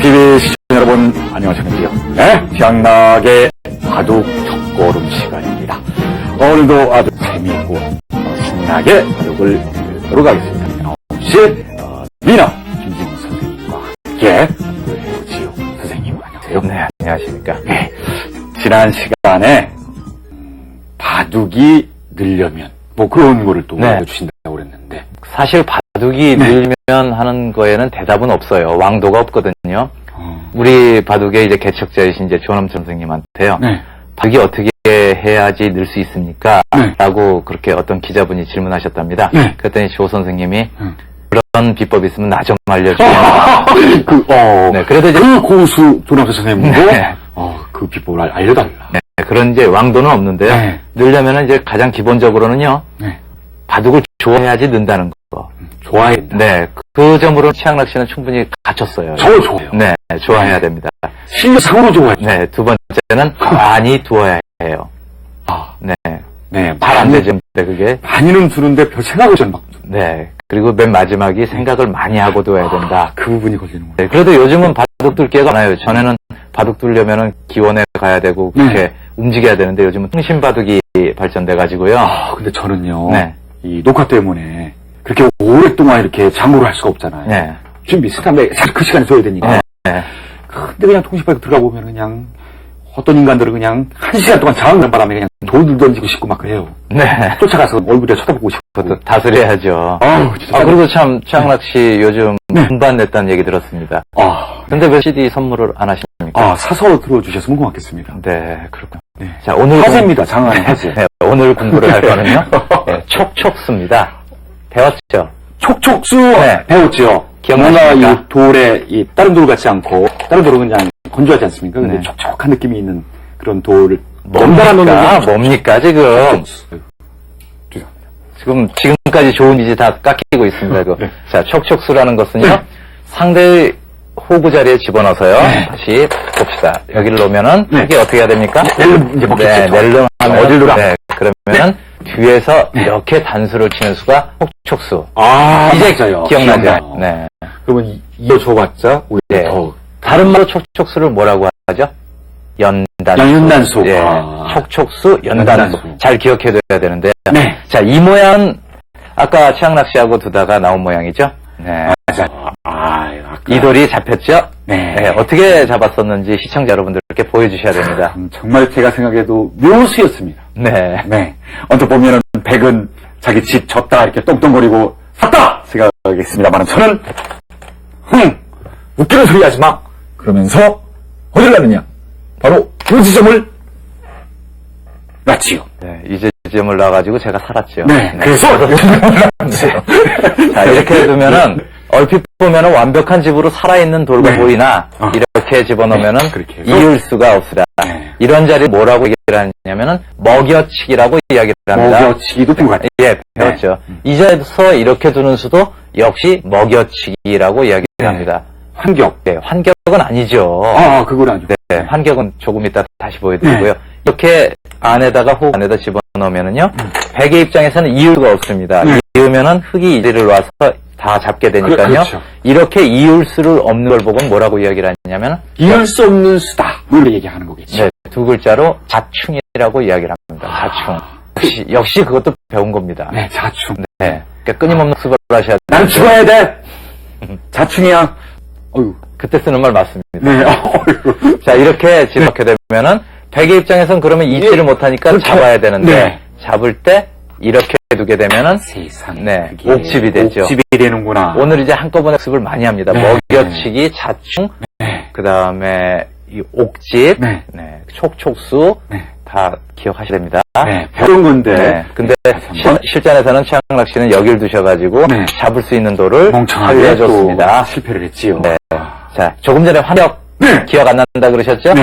TV 시청자 여러분 안녕하십니까. 네, 취향나게 바둑 첫걸음 시간입니다. 오늘도 아주 재미있고 신나게 바둑을 배우도록 하겠습니다. 혹시 미나 김진우 선생님과 함께 공부를 해보지요. 선생님 안녕하세요. 네, 안녕하십니까. 네, 지난 시간에 바둑이 늘려면 뭐 그런 거를 또 알려주신다고 그랬는데, 사실 바둑이 늘면 하는 거에는 대답은 없어요. 왕도가 없거든요. 우리 바둑의 이제 개척자이신 이제 조남 선생님한테요. 바둑이 어떻게 해야지 늘 수 있습니까? 라고 그렇게 어떤 기자분이 질문하셨답니다. 그랬더니 조 선생님이 그런 비법이 있으면 나 좀 알려주세요. 그래도 이제 그 고수 조남 선생님도 그 비법을 알려달라. 그런 이제 왕도는 없는데요. 늘려면은 이제 가장 기본적으로는요. 바둑을 좋아해야지 는다는 거. 좋아해야 된다. 네, 그 점으로 최양락 씨는 충분히 갖췄어요. 저 좋아해요. 네, 좋아해야 됩니다. 실력상으로 좋아해요. 네, 두 번째는 많이 두어야 해요. 네, 잘 안 되죠, 그게. 많이는 두는데 별 생각을 잘 막. 네, 그리고 맨 마지막이 생각을 많이 하고 둬야 된다. 그 부분이 걸리는구나. 네, 그래도 요즘은 바둑 둘 기회가 많아요. 전에는 바둑 두려면은 기원에 가야 되고 그렇게 움직여야 되는데 요즘은 통신바둑이 발전돼가지고요. 근데 저는요. 이 녹화 때문에 그렇게 오랫동안 이렇게 장구를 할 수가 없잖아요. 준비, 시간에 사실 그 시간에 써야 되니까. 근데 그냥 통신바둑 들어가 보면 그냥 어떤 인간들은 그냥 1시간 동안 장구하는 바람에 그냥 돌을 던지고 싶고 막 그래요. 쫓아가서 얼굴에 쳐다보고 싶고. 다스려야죠. 그리고 참, 최양락 씨 요즘 분반 냈다는 얘기 들었습니다. 근데 왜 CD 선물을 안 하십니까? 사서 들어주셨으면 고맙겠습니다. 네, 그렇군요. 자, 오늘. 화제입니다, 장안의 화제. 오늘 공부를 할 거는요. 촉촉수입니다. 배웠죠? 촉촉수 배웠죠. 뭔가 이 돌에 이 다른 돌 같지 않고, 다른 돌은 그냥 건조하지 않습니까? 근데 촉촉한 느낌이 있는 그런 돌을 뭡니까 지금? 지금까지 좋은 이제 다 깎이고 있습니다. 자, 촉촉수라는 것은요. 상대의 호구 자리에 집어넣어서요. 다시 봅시다. 여기를 놓으면은 이게 어떻게 해야 됩니까? 낼름 하면 어디로 가? 그러면은 뒤에서 이렇게 단수를 치는 수가 촉촉수. 이제 기억나죠? 그러면 이어줘봤자 오히려 더. 다른 말로 촉촉수를 뭐라고 하죠? 연단수. 촉촉수, 연단수. 잘 기억해둬야 되는데. 자, 이 모양은 아까 최양락 씨하고 두다가 나온 모양이죠? 이 돌이 잡혔죠? 어떻게 잡았었는지 시청자 여러분들께 보여주셔야 됩니다. 정말 제가 생각해도 묘수였습니다. 언뜻 보면은 백은 자기 집 졌다 이렇게 똥똥거리고 샀다 생각하겠습니다만 저는 웃기는 소리 하지 마 그러면서 어딜 가느냐 바로 그 지점을 놨지요. 이 지점을 놔가지고 제가 살았죠. 그래서 자, 이렇게 두면은 얼핏 보면은 완벽한 집으로 살아있는 돌과 보이나 이렇게 집어넣으면은 이을 수가 없으라. 이런 자리를 뭐라고 얘기를 하냐면은 먹여치기라고 이야기를 합니다. 먹여치기도 배웠죠. 배웠죠. 이 자리에서 이렇게 두는 수도 역시 먹여치기라고 이야기를 합니다. 환격. 환격은 아니죠. 그건 아니죠. 환격은 조금 이따 다시 보여드리고요. 이렇게 안에다가 호흡 안에다 집어넣으면은요. 백의 입장에서는 이을 수가 없습니다. 이으면은 흙이 이리를 와서 다 잡게 되니까요. 이렇게 이을 수를 없는 걸 보고 뭐라고 이야기를 하냐면 이을 수 없는 수다. 이렇게 얘기하는 거겠죠. 두 글자로 자충이라고 이야기를 합니다. 자충. 역시 그것도 배운 겁니다. 자충. 그러니까 끊임없는 습을 하셔야 돼요. 난 죽어야 돼. 자충이야. 그때 쓰는 말 맞습니다. 자, 이렇게 집어넣게 되면은 백의 입장에서는 그러면 잊지를 못하니까 잡아야 되는데 잡을 때 이렇게 두게 되면은 세상에 옥집이 되죠. 옥집이 되는구나. 오늘 이제 한꺼번에 습을 많이 합니다. 먹여치기, 자충, 그 다음에 이 옥집, 촉촉수 다 기억하셔야 됩니다. 배운 건데. 근데 실전에서는 최양락 씨는 여길 두셔가지고 잡을 수 있는 돌을 살려줬습니다. 실패를 했지요. 자, 조금 전에 환격 기억 안 난다 그러셨죠?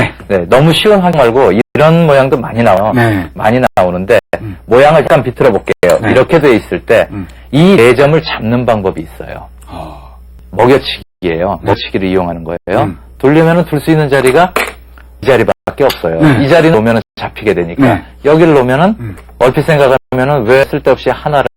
너무 쉬운 환경 말고 이런 모양도 많이 나와요. 많이 나오는데 모양을 잠깐 비틀어 볼게요. 이렇게 돼 있을 때 이 네 점을 잡는 방법이 있어요. 먹여치기예요. 먹여치기를 이용하는 거예요. 돌려면은 둘 수 있는 자리가 이 자리밖에 없어요. 이 자리 놓으면은 잡히게 되니까 여기를 놓으면은 얼핏 생각하면은 왜 쓸데없이 하나를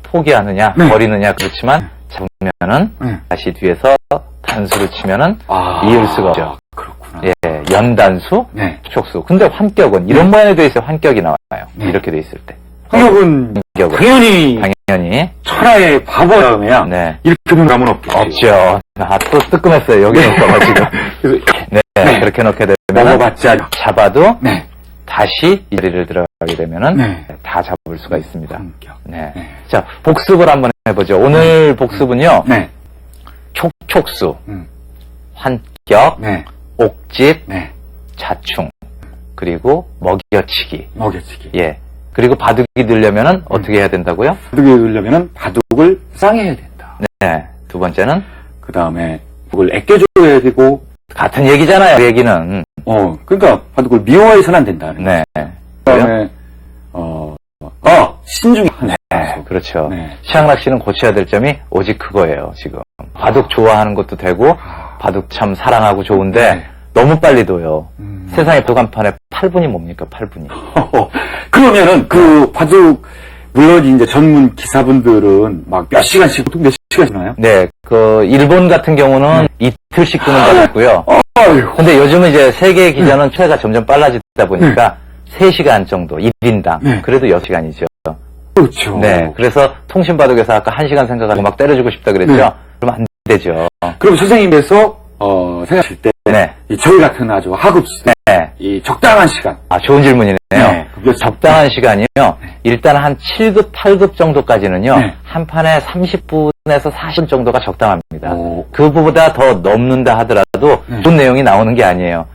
포기하느냐, 버리느냐 그렇지만 잡으면 치면은 다시 뒤에서 단수를 치면은 이을 수가 없죠. 그렇구나. 예, 연단수, 촉촉수. 근데 환격은 이런 모양이 돼 있어요. 환격이 나와요. 이렇게 돼 있을 때. 환격은 당연히 천하의 바보라면야 이렇게 놓는 감은 없죠. 또 뜨끔했어요. 여기 놓고 지금. 네, 그렇게 놓게 되면 잡아도 다시 이 자리를 들어가게 되면은 다 잡을 수가 있습니다. 네. 자, 복습을 한번 해보죠. 오늘 복습은요. 촉촉수, 환격, 옥집, 자충, 그리고 먹여치기. 예. 그리고 바둑이 들려면은 어떻게 해야 된다고요? 바둑이 들려면은 바둑을 쌍해야 된다. 네. 두 번째는 그 다음에 그걸 애껴줘야 되고 같은 얘기잖아요. 그 얘기는. 그러니까 바둑을 미워해서는 안 된다는. 네. 그다음에 신중히. 그렇죠. 시향락 씨는 고쳐야 될 점이 오직 그거예요. 지금 바둑 좋아하는 것도 되고 바둑 참 사랑하고 좋은데 너무 빨리 둬요. 세상에 바둑 한 판에 8분이 뭡니까? 8분이. 그러면은 그 바둑 물론 이제 전문 기사분들은 막 몇 시간씩 보통 몇 시간씩 나요? 네, 그 일본 같은 경우는 이틀씩 두는 거 같고요. 근데 요즘은 이제 세계 기전은 최가 점점 빨라지다 보니까 3시간 정도 1인당 그래도 6시간이죠. 그렇죠. 네, 그래서 통신바둑에서 아까 1시간 생각하고 막 때려주고 싶다 그랬죠. 그러면 안 되죠. 그럼 선생님께서 생각하실 때 저희 같은 아주 하급수 이 적당한 시간. 좋은 질문이네요. 적당한 시간이요. 일단 한 7급, 8급 정도까지는요. 한 판에 30분에서 40분 정도가 적당합니다. 그보다 더 넘는다 하더라도 좋은 내용이 나오는 게 아니에요.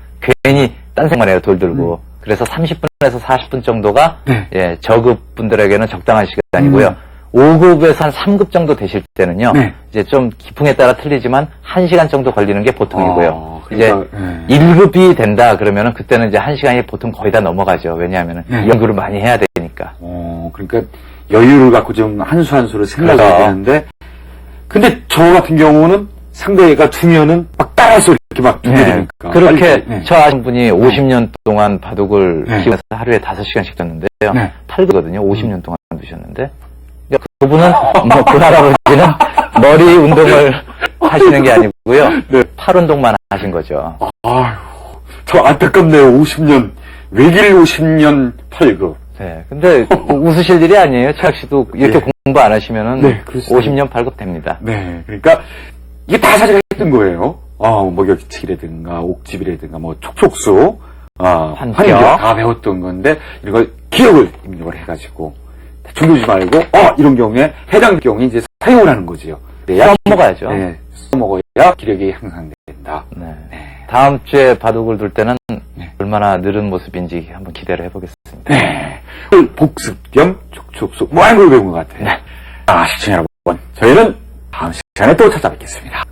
괜히 딴 생각만 해요. 돌 들고. 그래서 30분에서 40분 정도가 예, 저급 분들에게는 적당한 시간이고요. 5급에서 한 3급 정도 되실 때는요. 이제 좀 기풍에 따라 틀리지만 1시간 정도 걸리는 게 보통이고요. 그러니까, 이제 1급이 된다 그러면은 그때는 이제 1시간이 보통 거의 다 넘어가죠. 왜냐하면은 연구를 많이 해야 되니까. 그러니까 여유를 갖고 좀 한 수 한 수를 생각해야 되는데 근데 저 같은 경우는 상대가 두면은 막 따라서 이렇게 막 두니까 그렇게 저 아신 분이 50년 동안 바둑을 키우면서 하루에 5시간씩 뒀는데요. 8급거든요. 50년 동안 두셨는데 그분은 뭐 그 할아버지는 머리 운동을 하시는 게 아니고요. 팔 운동만 하신 거죠. 저 안타깝네요. 50년 외길 50년 8급. 네, 근데 웃으실 일이 아니에요. 최학 씨도 이렇게 공부 안 하시면은 50년 8급 됩니다. 네, 그러니까 이게 다 사실 했던 거예요. 먹여치기라든가 옥집이라든가 뭐 촉촉수, 환경 다 배웠던 건데 이런 걸 기억을 입력을 해가지고 대충 두지 말고 이런 경우에 해당 경우에 이제 사용을 하는 거지요. 써먹어야죠. 네, 써먹어야 기력이 향상된다. 다음 주에 바둑을 둘 때는 얼마나 느른 모습인지 한번 기대를 해보겠습니다. 복습 겸 촉촉수 많은 걸 배운 것 같아요. 시청자 여러분, 저희는 다음 시간에 또 찾아뵙겠습니다.